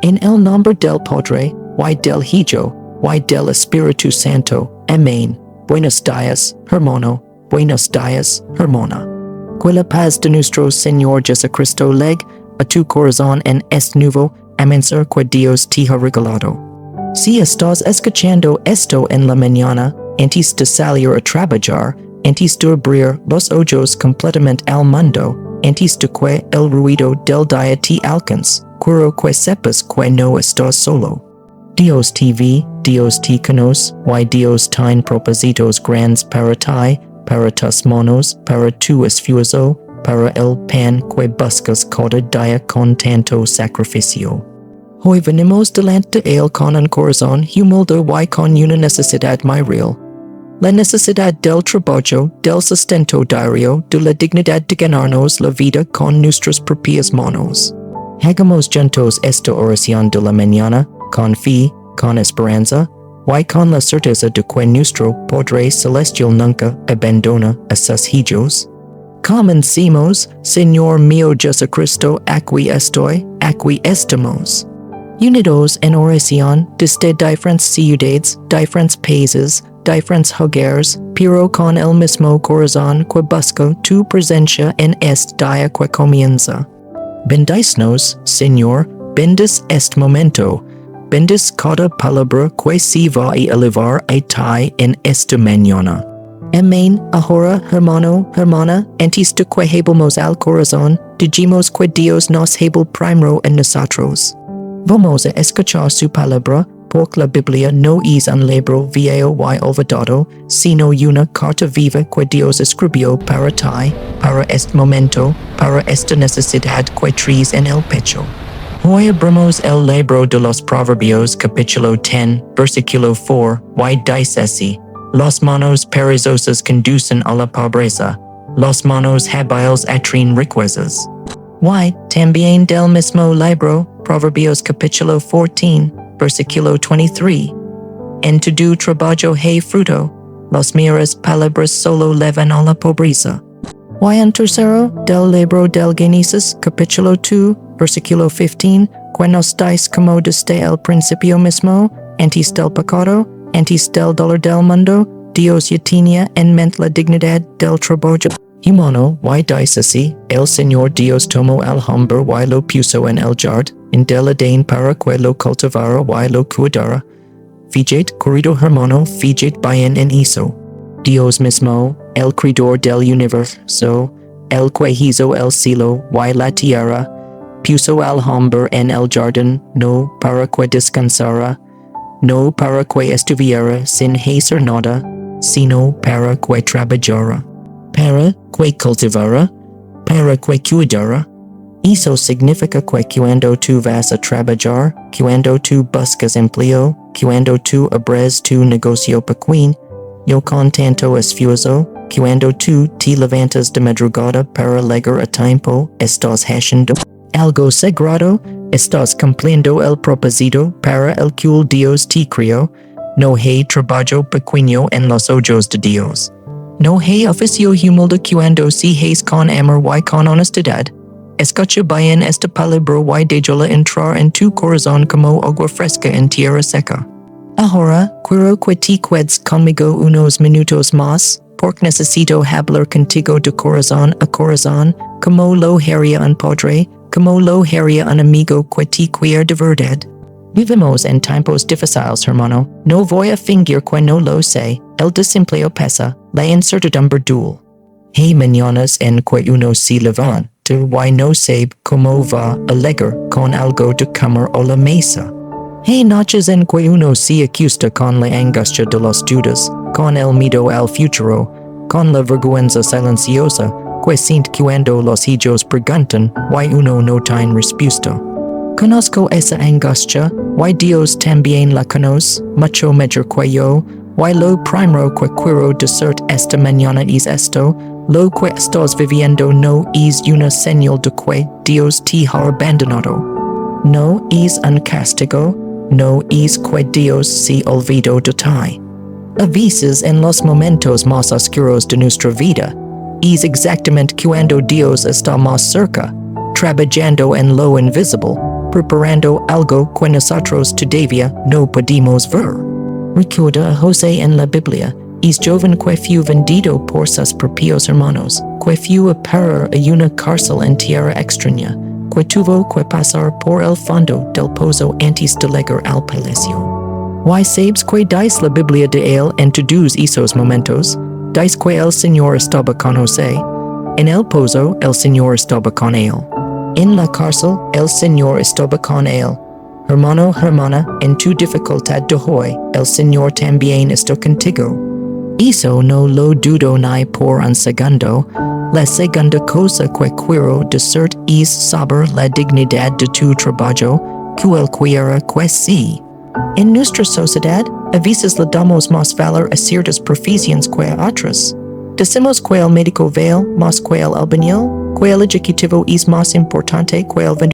En el nombre del Padre, y del Hijo, y del Espíritu Santo. Amén. Buenos días, hermano. Buenos días, hermana. Que la paz de nuestro Señor Jesucristo llegue a tu corazón en este nuevo amanecer que Dios te ha regalado. Si estás escuchando esto en la mañana, antes de salir a trabajar, antes de abrir los ojos completamente al mundo, antes de que el ruido del día te alcance, quiero que sepas que no estás solo. Dios te ve, Dios te conoce, y Dios tiene propósitos grandes para ti, para tus manos, para tu esfuerzo, para el pan que buscas cada día con tanto sacrificio. Hoy venimos delante de él con un corazón humilde y con una necesidad muy real. La necesidad del trabajo, del sustento diario, de la dignidad de ganarnos la vida con nuestras propias manos. Hagamos juntos esta oración de la mañana, con fe, con esperanza, y con la certeza de que nuestro Padre Celestial nunca abandona a sus hijos. Comencemos, Señor mío Jesucristo, aquí estoy, aquí estamos. Unidos en oración desde diferentes ciudades, diferentes países, diferentes hogares, pero con el mismo corazón que busca tu presencia en este día que comienza. Bendícenos, Señor, bendice este momento. Bendice cada palabra que se va a elevar a ti en esta mañana. Amén. Ahora, hermano, hermana, antes de que hablemos al corazón, digamos que Dios nos habla primero en nosotros. Vamos a escuchar su palabra, porque la Biblia no es un libro viejo y olvidado, sino una carta viva que Dios escribió para ti, para este momento, para esta necesidad que traes en el pecho. Hoy abrimos el libro de los Proverbios capítulo 10, versículo 4, y dice así: Las manos perezosas conducen a la pobreza, las manos hábiles atraen riquezas. Y también del mismo libro, Proverbios capítulo 14, versículo 23. En tu trabajo hay fruto, las meras palabras solo llevan a la pobreza. Y en tercero, del libro del Génesis, capítulo 2, versículo 15, que nos dice como desde el principio mismo, antes del pecado, antes del dolor del mundo, Dios ya tenía en mente la dignidad del trabajo humano, y dice así: el Señor Dios tomó al hombre y lo puso en el jardín del Edén para que lo cultivara y lo cuidara. Fíjate, querido hermano, fíjate bien en eso. Dios mismo, el creador del universo, el que hizo el cielo y la tierra, puso al hombre en el jardín, no para que descansara, no para que estuviera sin hacer nada, sino para que trabajara, para que cultivara, para que cuidara. Eso significa que cuando tú vas a trabajar, cuando tú buscas empleo, cuando tú abres tu negocio pequeño, yo con tanto esfuerzo, cuando tú te levantas de madrugada para llegar a tiempo, estás haciendo algo sagrado, estás cumpliendo el propósito para el cual Dios te creó. No hay trabajo pequeño en los ojos de Dios. No hay oficio humilde cuando se hace con amor y con honestidad. Escucha bien esta palabra y déjala entrar en tu corazón como agua fresca en tierra seca. Ahora, quiero que te quedes conmigo unos minutos más, porque necesito hablar contigo de corazón a corazón, como lo haría un padre, como lo haría un amigo que te quiere de verdad. Vivimos en tiempos difíciles, hermano. No voy a fingir que no lo sé. El desempleo pesa, la incertidumbre duele. Hay mañanas en que uno se levanta y no sabe cómo va a llegar con algo de comer o la mesa. Hay noches en que uno se acuesta con la angustia de las dudas, con el miedo al futuro, con la vergüenza silenciosa que siente cuando los hijos preguntan y uno no tiene respuesta. Conozco esa angustia, y Dios también la conoce, mucho mejor que yo, y lo primero que quiero decir esta mañana es esto: lo que estás viviendo no es una señal de que Dios te ha abandonado. No es un castigo, no es que Dios se olvidó de ti. A veces en los momentos más oscuros de nuestra vida, es exactamente cuando Dios está más cerca, trabajando en lo invisible, preparando algo que nosotros todavía no podemos ver. Recuerda a José en la Biblia, es joven que fue vendido por sus propios hermanos, que fue a parar a una cárcel en tierra extraña, que tuvo que pasar por el fondo del pozo antes de llegar al palacio. ¿Why sabes que dice la Biblia de él en todos esos momentos? Dice que el Señor estaba con José. En el pozo, el Señor estaba con él. En la cárcel, el Señor estaba con él. Hermano, hermana, en tu dificultad de hoy, el Señor también está contigo. Eso no lo dudo ni por un segundo. La segunda cosa que quiero decir es saber la dignidad de tu trabajo, cualquiera que sea. En nuestra sociedad, a veces le damos más valor a ciertas profesiones que a otras. Decimos que el médico vale más que el albañil, que el ejecutivo es más importante que el vendedor.